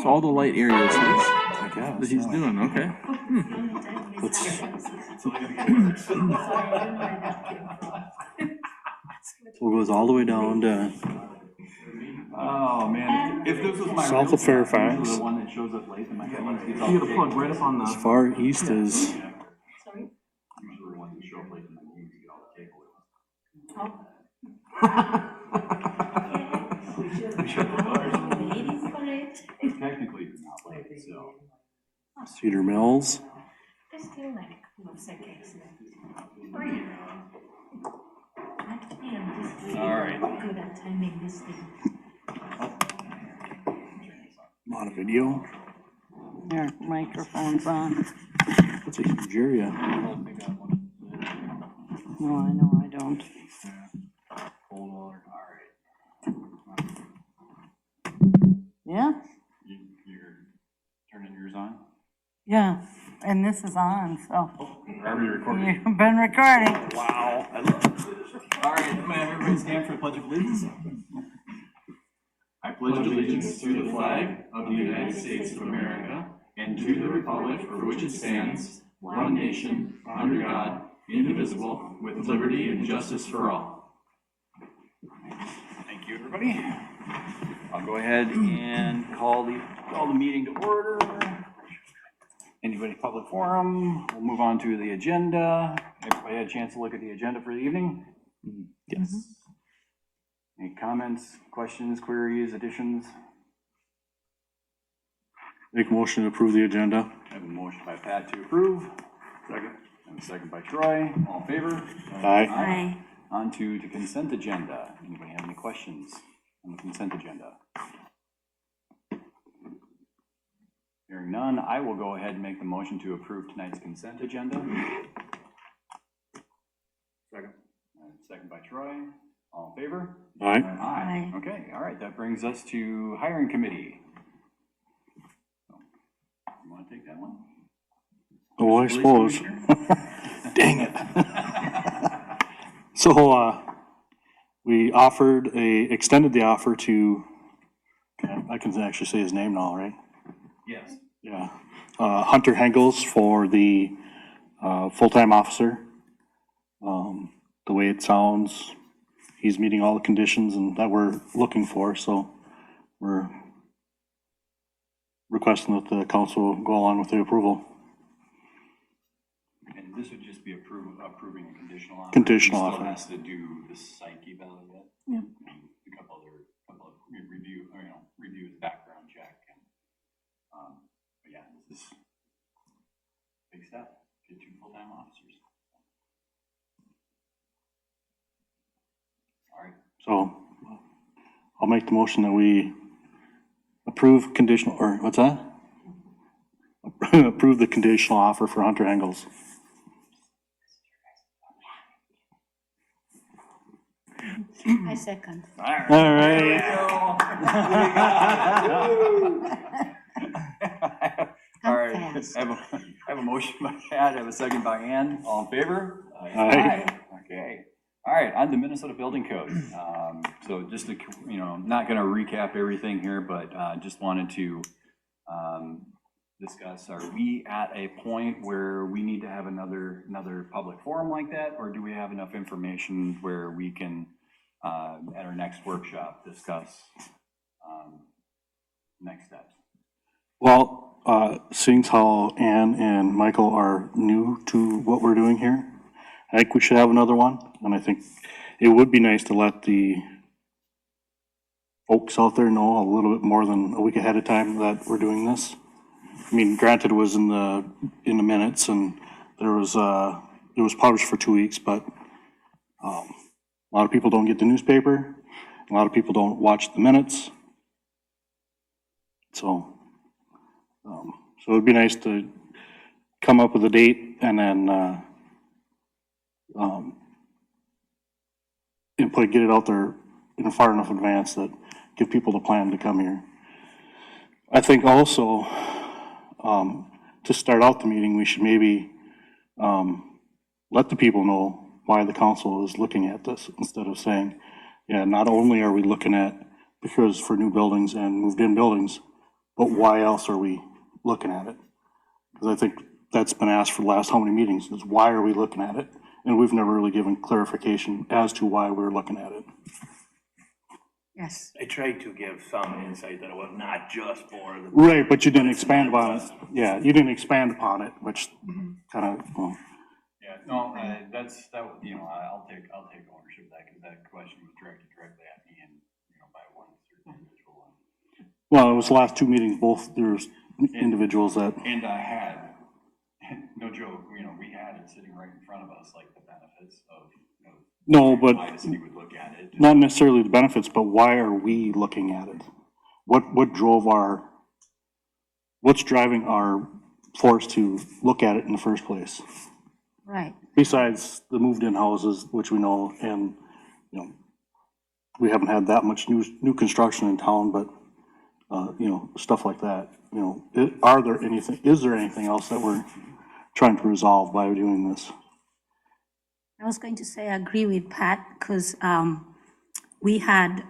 So all the light areas I guess. that he's doing, okay. So it goes all the way down to Oh, man, if this was my. south of Fairfax, The one that shows up late in my head. You gotta plug right up on as the. far east as Usually the ones that show up late in my meetings get all the cable. Technically, it's not late, so. Cedar Mills. There's still like a couple of seconds left. I am just really All right. good at timing this thing. A lot of video. Your microphone's on. That's a huge area. No, I know I don't. Cold water. Yeah? You're turning yours on? Yeah, and this is on, so Are we recording? you've been recording. Wow, I love it. All right, may I have everybody stand for the Pledge of Allegiance? I pledge allegiance to the flag of the United States of America and to the republic for which it stands, one nation, under God, indivisible, with liberty and justice for all. Thank you, everybody. I'll go ahead and call the meeting to order. Anybody public forum? We'll move on to the agenda. Everybody had a chance to look at the agenda for the evening? Yes. Any comments, questions, queries, additions? Make a motion to approve the agenda. I have a motion by Pat to approve. Second. And a second by Troy. All in favor? Aye. Aye. On to the consent agenda. Anybody have any questions on the consent agenda? Hearing none, I will go ahead and make the motion to approve tonight's consent agenda. Second. And second by Troy. All in favor? Aye. Aye. Okay, all right, that brings us to hiring committee. You want to take that one? Oh, I suppose. Dang it. So, we extended the offer to, I can actually say his name now, right? Yes. Yeah. Hunter Hengels for the, full-time officer. The way it sounds, he's meeting all the conditions and that we're looking for, so we're requesting that the council go along with the approval. And this would just be approving a conditional offer. Conditional He offer. still has to do the psych eval yet. Yep. And a couple of review his background check and, but yeah, this is a big step, get 2 full-time officers. All right, So I'll make the motion that we approve conditional, or what's that? Approve the conditional offer for Hunter Engels. I second. All right. All right, fast. I have a motion by Pat, I have a second by Ann, all in favor? Aye. Okay, all right, on the Minnesota Building Code. So just to, not gonna recap everything here, but just wanted to discuss, are we at a point where we need to have another public forum like that? Or do we have enough information where we can, at our next workshop, discuss next steps? Well, seeing how Ann and Michael are new to what we're doing here, I think we should have another one. And I think it would be nice to let the folks out there know a little bit more than a week ahead of time that we're doing this. I mean, granted, it was in the minutes and there was, it was published for 2 weeks, but a lot of people don't get the newspaper. A lot of people don't watch the minutes. So it'd be nice to come up with a date and then, get it out there in far enough advance that give people the plan to come here. I think also, to start out the meeting, we should maybe, let the people know why the council is looking at this instead of saying, yeah, not only are we looking at because for new buildings and moved in buildings, but why else are we looking at it? Because I think that's been asked for the last how many meetings, is why are we looking at it? And we've never really given clarification as to why we're looking at it. Yes. I tried to give some insight that it was not just for the. Right, but you didn't expand upon it. Yeah, you didn't expand upon it, which kind of, well, Yeah, no, that's, that, you know, I'll take ownership of that, because that question was directed directly at me and, you know, by one certain individual. well, it was the last two meetings, both, there's individuals that, And I had, no joke, you know, we had it sitting right in front of us, like the benefits of, you know, no, but why the city would look at it. not necessarily the benefits, but why are we looking at it? What drove what's driving our force to look at it in the first place? Right. Besides the moved-in houses, which we know, and, you know, we haven't had that much new construction in town, but, you know, stuff like that, you know, is there anything else that we're trying to resolve by doing this? I was going to say I agree with Pat, because we had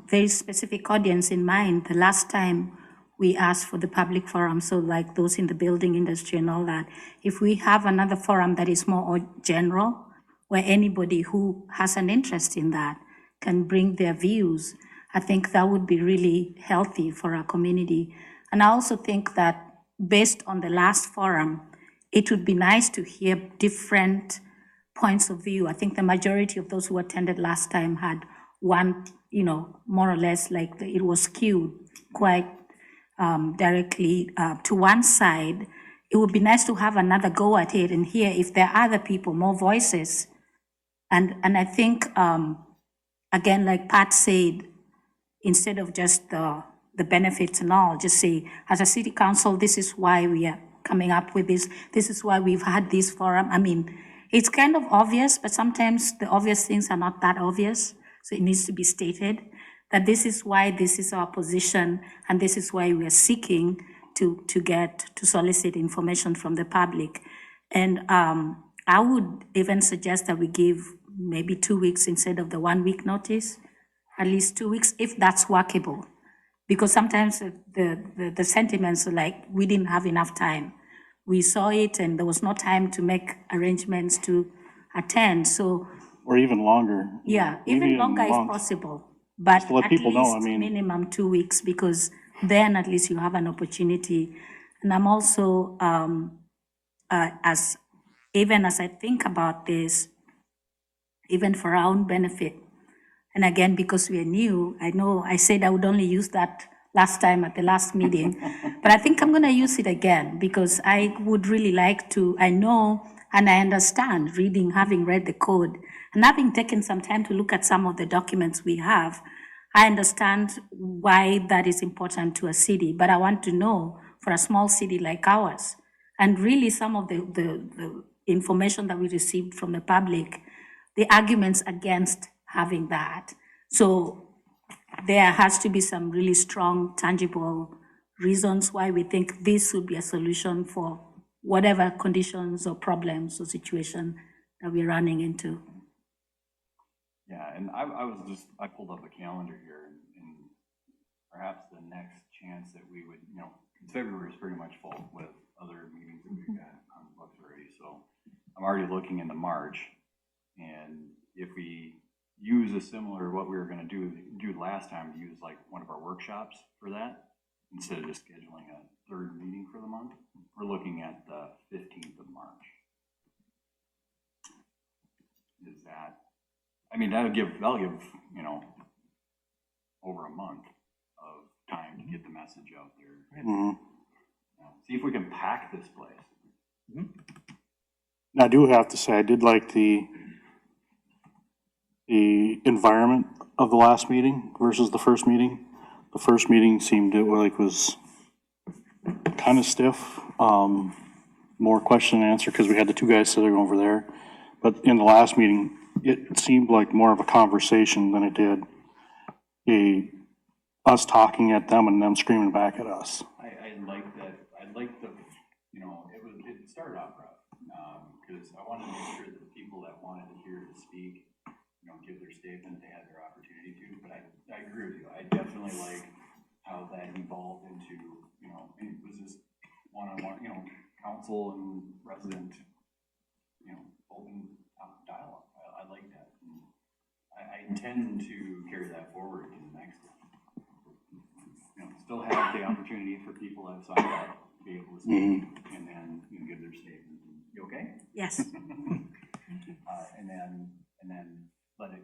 very specific audience in mind the last time we asked for the public forum, so like those in the building industry and all that. If we have another forum that is more general, where anybody who has an interest in that can bring their views, I think that would be really healthy for our community. And I also think that based on the last forum, it would be nice to hear different points of view. I think the majority of those who attended last time had one, you know, more or less like it was skewed quite directly to one side. It would be nice to have another go at it and hear if there are other people, more voices. And I think, again, like Pat said, instead of just the benefits and all, just say, as a city council, this is why we are coming up with this. This is why we've had this forum. I mean, it's kind of obvious, but sometimes the obvious things are not that obvious. So it needs to be stated that this is why this is our position, and this is why we are seeking to solicit information from the public. And I would even suggest that we give maybe 2 weeks instead of the 1 week notice, at least 2 weeks, if that's workable. Because sometimes the sentiments are like, we didn't have enough time. We saw it and there was no time to make arrangements to attend, so. Or even longer. Yeah, Maybe even a longer is month. possible, but to let at people know, I least mean- minimum 2 weeks, because then at least you have an opportunity. And I'm also, as I think about this, even for our own benefit, and again, because we are new, I know I said I would only use that last time at the last meeting, but I think I'm gonna use it again, because I would really like to, I know and I understand having read the code, and having taken some time to look at some of the documents we have, I understand why that is important to a city, but I want to know for a small city like ours, and really some of the information that we received from the public, the arguments against having that. So there has to be some really strong, tangible reasons why we think this would be a solution for whatever conditions or problems or situation that we're running into. Yeah, and I pulled up a calendar here, and perhaps the next chance that we would, you know, February is pretty much full with other meetings that we've got on the books already, so I'm already looking into March, and if we use a similar, what we were gonna do last time, use like one of our workshops for that, instead of just scheduling a third meeting for the month, we're looking at the 15th of March. Is that, I mean, that'll give, you know, over a month of time to get the message out there. Mhm. See if we can pack this place. I do have to say, I did like the environment of the last meeting versus the first meeting. The first meeting seemed to like was kind of stiff, more question and answer because we had the two guys sitting over there. But in the last meeting, it seemed like more of a conversation than it did us talking at them and them screaming back at us. I like that. I like the, you know, it started off rough, because I wanted to make sure that the people that wanted to hear to speak, you know, give their statement, they had their opportunity to, but I agree with you. I definitely like how that evolved into, you one-on-one, council and resident, open dialogue. I like that. And I intend to carry that forward to the next, still have the opportunity for people that have signed up to be able to speak and then, give their statement. You okay? Yes. And then let it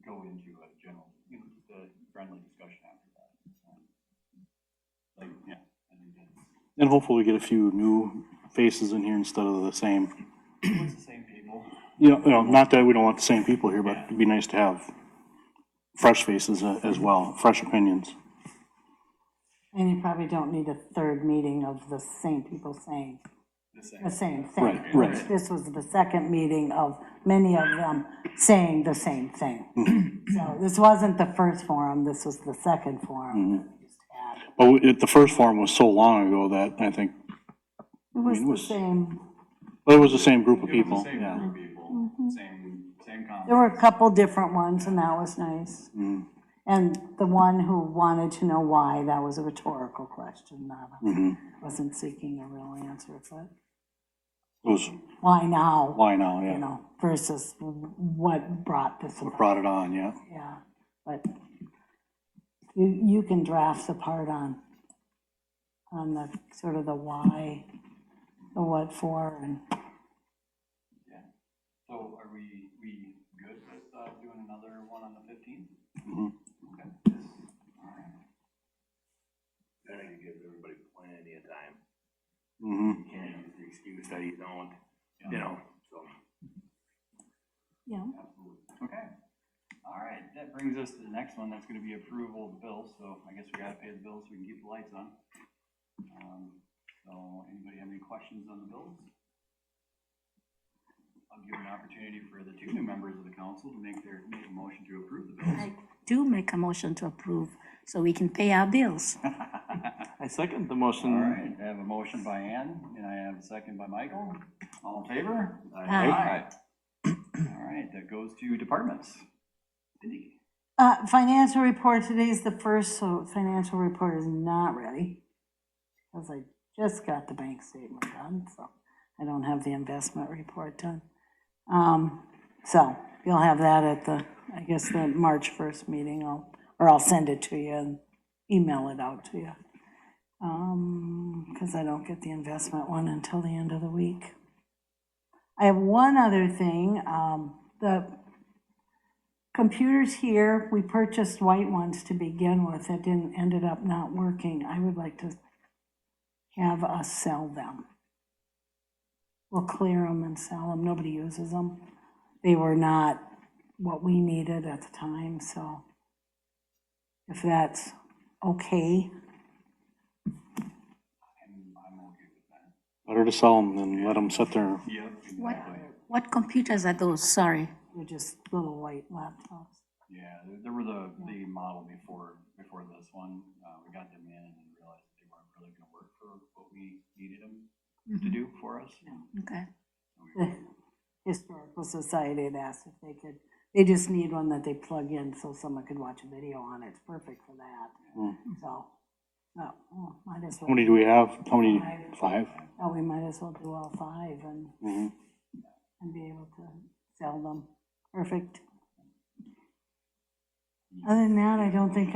go into a general, just a friendly discussion after that. I think that's. And hopefully get a few new faces in here instead of the same. It's the same people. Not that we don't want the same people here, but it'd be nice to have fresh faces as well, fresh opinions. And you probably don't need a third meeting of the same people saying the same thing. Right. This was the second meeting of many of them saying the same thing. So this wasn't the first forum, this was the second forum. that we just had. But the first forum was so long ago that I think, It was the same, well, it was the same group of It was people. the same Yeah. group of people, same comments. there were a couple different ones, and that was nice. And the one who wanted to know why, that was a rhetorical question, wasn't seeking a real answer, but It was, why now? why now, yeah. Versus what brought this What about. brought it on, yeah. Yeah, but you can draft the part on the sort of the why, the what for, and Yeah. So are we good with doing another one on the 15th? Okay. All right. I think it gives everybody plenty of time. Mm-hmm. You can't use the excuse that you don't, so. yeah. Absolutely. Okay. All right, that brings us to the next one. That's gonna be approval of the bills, so I guess we gotta pay the bills so we can keep the lights on. So anybody have any questions on the bills? I'll give an opportunity for the two new members of the council to make a motion to approve the bills. I do make a motion to approve so we can pay our bills. I second the motion. All right, I have a motion by Ann, and I have a second by Michael. All in favor? Aye. All right, that goes to departments. Cindy? Financial report, today's the first, so financial report is not ready. Because I just got the bank statement done, so I don't have the investment report done. So you'll have that at the March 1st meeting, I'll send it to you and email it out to you. Because I don't get the investment one until the end of the week. I have one other thing, the computers here, we purchased white ones to begin with, it ended up not working. I would like to have us sell them. We'll clear them and sell them, nobody uses them. They were not what we needed at the time, so if that's okay. I'm okay with that. Better to sell them than let them sit there. Yep, What, exactly. what computers are those? Sorry. They're just little white laptops. Yeah, there were the model before this one. We got them in and realized that they weren't really gonna work for what we needed them to do for us. Okay. The Historical Society had asked if they could, they just need one that they plug in so someone could watch a video on it. It's perfect for that. So, might as well. How many do we have? How many? 5? Oh, we might as well do all 5 and be able to sell them. Perfect. Other than that, I don't think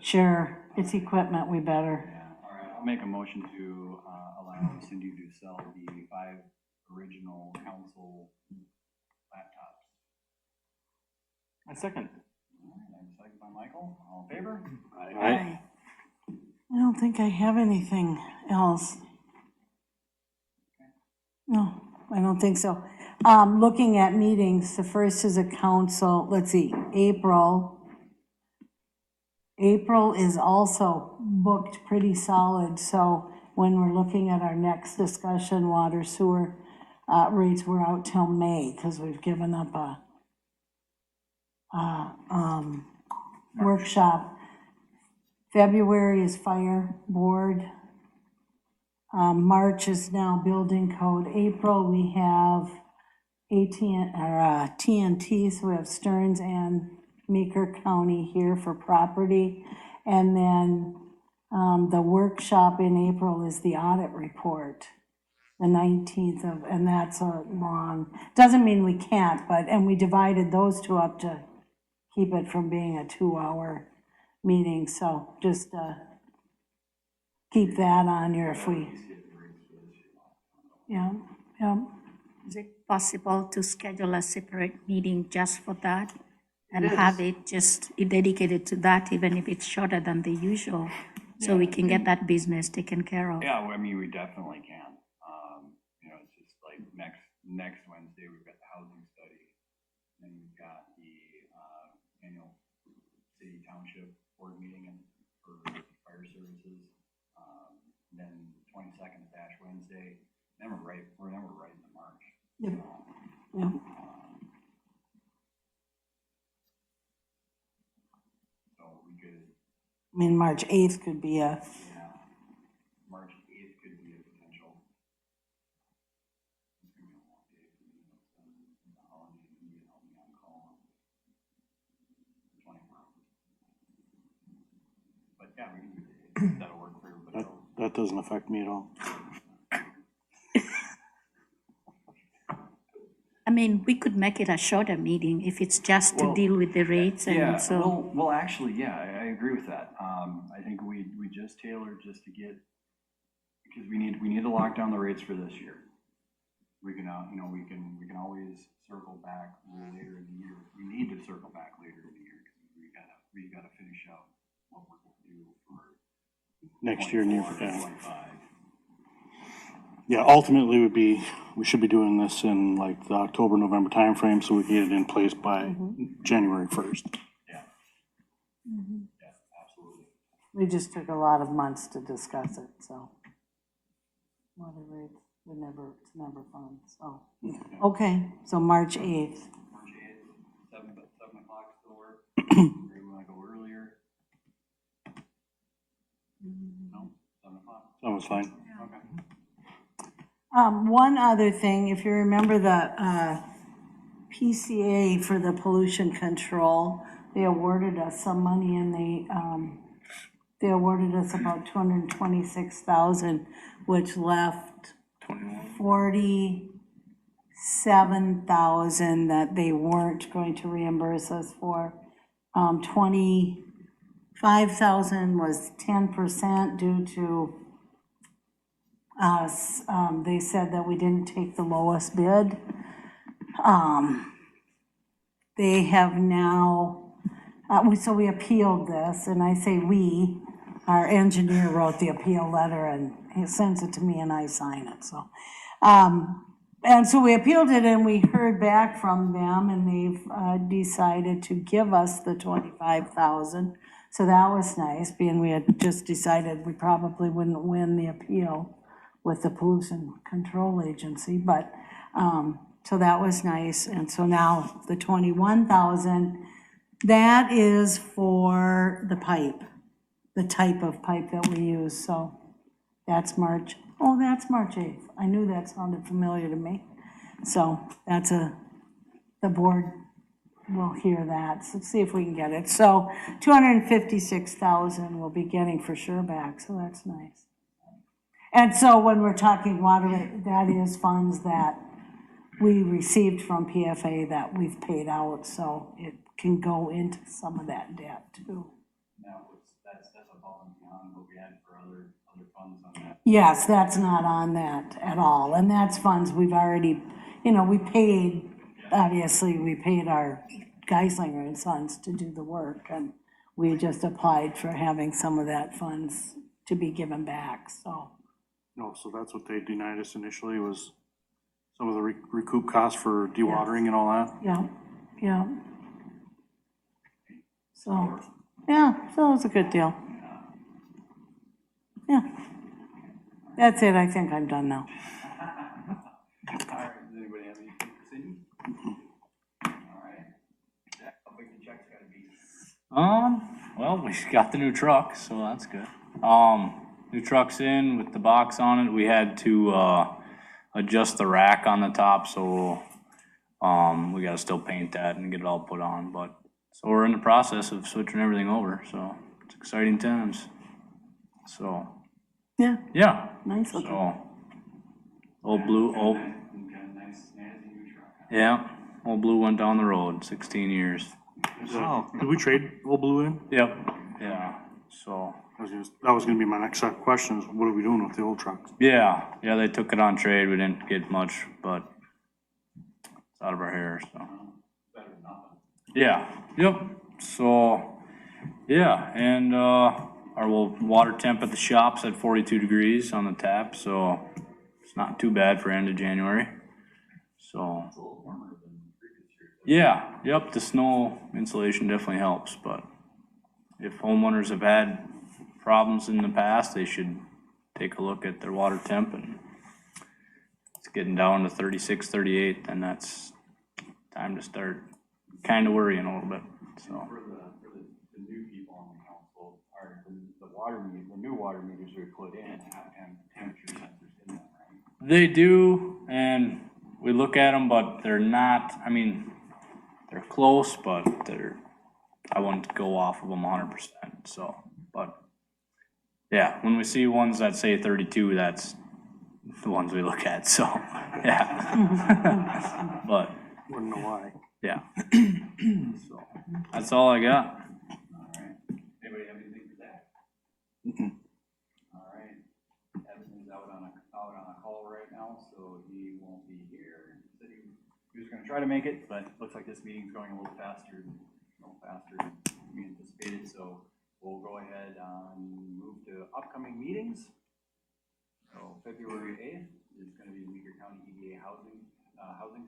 sure, it's equipment, we better. Yeah, all right, I'll make a motion to allow Cindy to sell the 5 original council laptops. I second. All right, I have a second by Michael. All in favor? Aye. I don't think I have anything else. No, I don't think so. Looking at meetings, the first is a council, let's see, April. April is also booked pretty solid, so when we're looking at our next discussion, water, sewer rates, we're out till May, because we've given up a workshop. February is fire board. March is now building code. April, we have TNT, so we have Stearns and Meeker County here for property. And then the workshop in April is the audit report, the 19th of, and that's a long, doesn't mean we can't, but, and we divided those two up to keep it from being a 2-hour meeting, so just, keep that on your, if we, yeah, yeah. Is it possible to schedule a separate meeting just for that? And have it just dedicated to that, even if it's shorter than the usual, so we can get that business taken care of? Yeah, I mean, we definitely can. You know, it's just like next Wednesday, we've got the housing study. Then we've got the annual city township board meeting for fire services. Then 22nd is Ash Wednesday. Then we're right into March. Yep. Yeah. So we could, I mean, March 8th could be a, yeah, March 8th could be a potential. It's gonna be a long day for me, the holiday, you can help me on call. 24 hours. But yeah, we can do it. That'll work for everybody else. That doesn't affect me at all. I mean, we could make it a shorter meeting if it's just to Well, deal with the rates Yeah, and so. well, actually, yeah, I agree with that. I think we just tailored just to get, because we need to lock down the rates for this year. We can, you know, we can always circle back later in the year. We need to circle back later in the year, because we gotta finish out what we're gonna do for Next year, near, 24 and yeah. 25. Yeah, ultimately we should be doing this in like the October, November timeframe, so we get it in place by January 1st. Yeah. Yeah, absolutely. we just took a lot of months to discuss it, so. Water rates, it's never fun, so. Okay, so March 8th. March 8th, 7 o'clock still work. Or you wanna go earlier? No, 7 o'clock. That was fine. Okay. One other thing, if you remember the PCA for the pollution control, they awarded us some money and they awarded us about 226,000, which left 47,000 that they weren't going to reimburse us for. 25,000 was 10% due to us. They said that we didn't take the lowest bid. They have now, so we appealed this, and I say we, our engineer wrote the appeal letter and he sends it to me and I sign it, so. And so we appealed it and we heard back from them and they've decided to give us the 25,000. So that was nice, being we had just decided we probably wouldn't win the appeal with the pollution control agency, but, so that was nice, and so now the 21,000, that is for the pipe, the type of pipe that we use, so that's March 8th, I knew that sounded familiar to me, so that's the board will hear that, so see if we can get it, so 256,000 we'll be getting for sure back, so that's nice. And so when we're talking water rate, that is funds that we received from PFA that we've paid out, so it can go into some of that debt too. Now, that's above and beyond what we had for other funds on that. Yes, that's not on that at all, and that's funds we've already, we paid, obviously, we paid our Geislinger and Sons to do the work, and we just applied for having some of that funds to be given back, so. No, so that's what they denied us initially, was some of the recoup costs for dewatering and all that. Yeah, yeah. So, yeah, so it was a good deal. Yeah. That's it, I think I'm done now. All right, does anybody have anything for Cindy? All right. Jack, how big the check's gotta be? Well, we got the new truck, so that's good. New truck's in with the box on it. We had to, adjust the rack on the top, so, we gotta still paint that and get it all put on, so we're in the process of switching everything over, so it's exciting times. so, Yeah, yeah. nice looking. So, old blue, yeah, old blue went down the road, 16 years. Oh, did we trade Old Blue in? Yep, yeah, so, That was gonna be my next set of questions. What are we doing with the old trucks? yeah, they took it on trade, we didn't get much, but it's out of our hair, so. Yeah, yep, so, yeah, and, our water temp at the shop's at 42 degrees on the tap, so it's not too bad for end of January, so. Yeah, yep, the snow insulation definitely helps, but if homeowners have had problems in the past, they should take a look at their water temp, and it's getting down to 36, 38, then that's time to start kind of worrying a little bit, so. For the new people on the council, are the new water meters we put in have temperature sensors in them, right? They do, and we look at them, but they're not, I mean, they're close, but I wouldn't go off of them 100%, so, but, yeah, when we see ones that say 32, that's the ones we look at, so, yeah. But, Wouldn't know why. yeah. So, that's all I got. Anybody have anything for that? All right, Evan's out on a call right now, so he won't be here. He said he was gonna try to make it, but looks like this meeting's going a little faster than we anticipated, so we'll go ahead and move to upcoming meetings. So February 8th is gonna be Meeker County EDA housing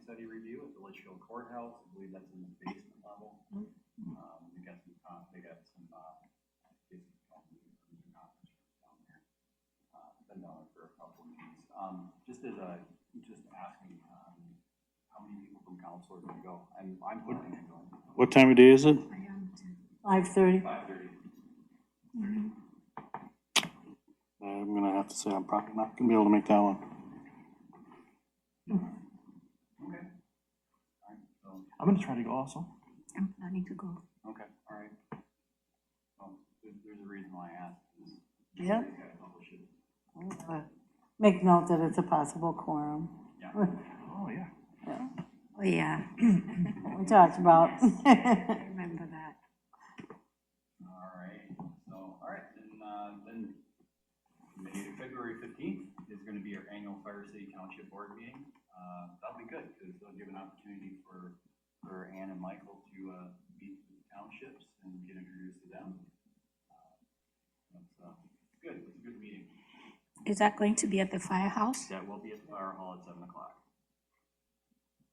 study review at the Litchfield Courthouse. I believe that's in the basement level. They got some down there. Been down there for a couple of meetings. Just asking, how many people from council are gonna go? I'm putting it going. What time of day is it? 5:30. 5:30. I'm gonna have to say I'm probably not gonna be able to make that one. Okay. All right, so, I'm gonna try to go also. I'm planning to go. okay, all right. Well, there's a reason why I asked. Yeah. You gotta publish it. Make note that it's a possible quorum. Yeah. Oh, yeah. Oh, yeah, We talked about. I remember that. All right, then February 15th is gonna be our annual Fire City Township Board meeting. That'll be good, because they'll give an opportunity for Ann and Michael to, meet the townships and get introduced to them. That's, good, it's a good meeting. Is that going to be at the firehouse? That will be at the fire hall at 7 o'clock.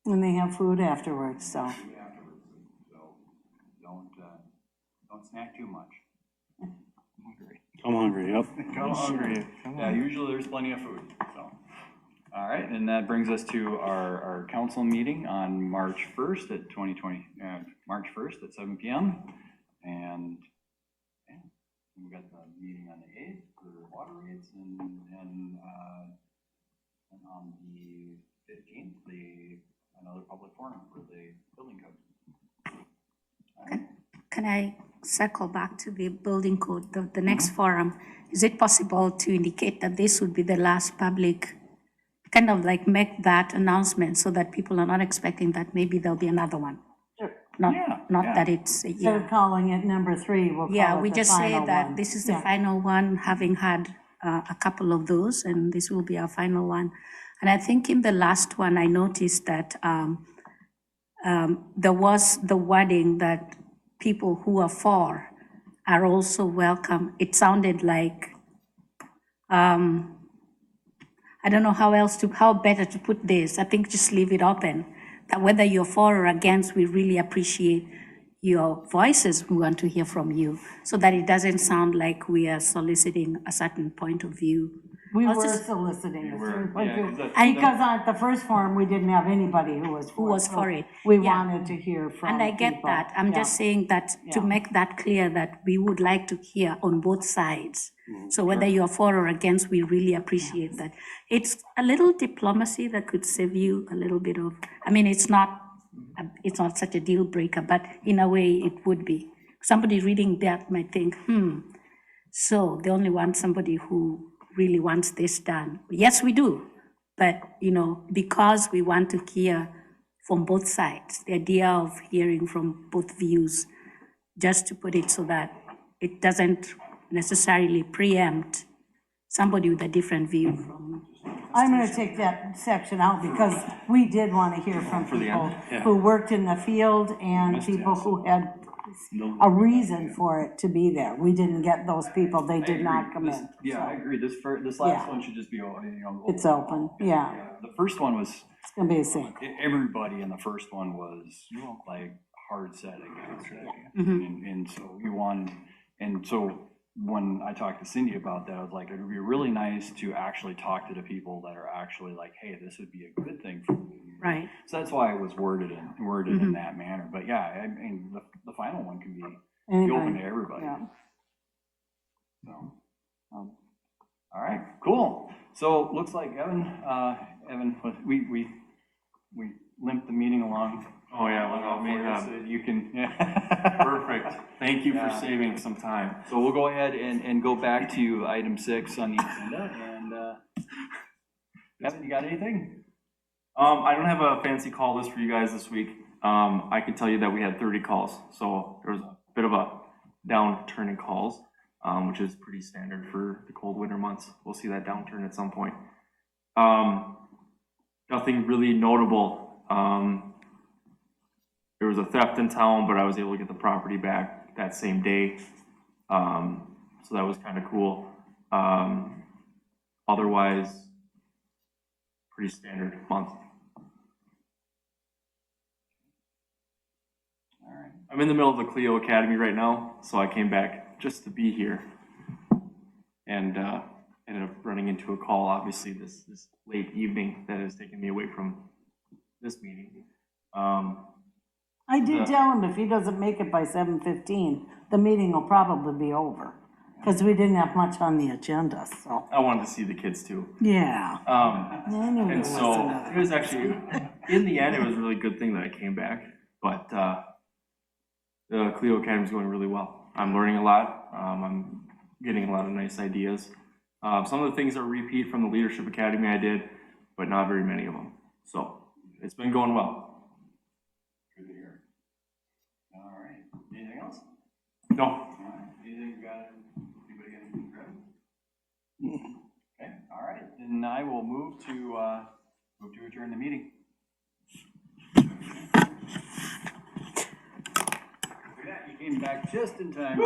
And they have food afterwards, so. Afterwards, so don't snack too much. I'm hungry, yep. Come hungry. Yeah, usually there's plenty of food, so. All right, and that brings us to our council meeting on March 1st at 2020, March 1st at 7 p.m. And we got the meeting on the 8th for water rates, and on the 15th, another public forum for the building code. All right. Can I circle back to the building code, the next forum? Is it possible to indicate that this would be the last public, kind of like make that announcement so that people are not expecting that maybe there'll be another one? Sure. Not Yeah. that it's, Instead of calling it number 3, we'll call yeah, it we the just say final that one. this is the Yeah. final one, having had a couple of those, and this will be our final one. And I think in the last one, I noticed that there was the wording that people who are for are also welcome. It sounded like, I don't know how better to put this. I think just leave it open, that whether you're for or against, we really appreciate your voices. We want to hear from you, so that it doesn't sound like we are soliciting a certain point of view. We I was were just- soliciting a certain yeah, point of 'cause view. that's- Because at the first forum, we didn't have anybody who was for it. was so for it. We Yeah. wanted to hear from And I get people. that. I'm just Yeah. saying that to Yeah. make that clear, that we would like to hear on both sides. Mm-hmm. So whether you're for or against, we really appreciate that. It's a little diplomacy that could save you a little bit of, I mean, it's not such a deal breaker, but in a way it would be. Somebody reading that might think, So they only want somebody who really wants this done. Yes, we do, but, because we want to hear from both sides, the idea of hearing from both views, just to put it so that it doesn't necessarily preempt somebody with a different view from. I'm gonna take that section out because we did want to hear from people who worked in the field and people who had a reason for it to be there. We didn't get those people, they did not come in. Yeah, I so agree. This last Yeah. one should just be, It's open, yeah, The first one was, it's gonna be the same. everybody in the first one was like hard set against it. And so we won, and so when I talked to Cindy about that, I was like, it would be really nice to actually talk to the people that are actually like, hey, this would be a good thing for you. Right. So that's why it was worded in that manner. But yeah, I mean, the final one can be open Anybody, to everybody. yeah. So, all right, cool. So looks like Evan, we limped the meeting along. Oh, yeah, without me, So you can, perfect. Thank you for Yeah. saving some time. So we'll go ahead and go back to item 6 on the agenda, and, Evan, you got anything? I don't have a fancy call list for you guys this week. I can tell you that we had 30 calls, so there was a bit of a downturn in calls, which is pretty standard for the cold winter months. We'll see that downturn at some point. Nothing really notable. There was a theft in town, but I was able to get the property back that same day. So that was kind of cool. Otherwise, pretty standard month. All right. I'm in the middle of the Clio Academy right now, so I came back just to be here. And ended up running into a call, obviously, this late evening that has taken me away from this meeting. I did tell him if he doesn't make it by 7:15, the meeting will probably be over. Because we didn't have much on the agenda, so. I wanted to see the kids too. Yeah. Anyway, And that's so another- it was actually, in the end, it was a really good thing that I came back. But the Clio Academy is going really well. I'm learning a lot. I'm getting a lot of nice ideas. Some of the things are repeat from the Leadership Academy I did, but not very many of them. So it's been going well. Good to hear. All right. Anything else? No, All right. Anything you got? Anybody got anything, Greg? Okay. All right. Then I will move to adjourn the meeting. Look at that, you came back just in time.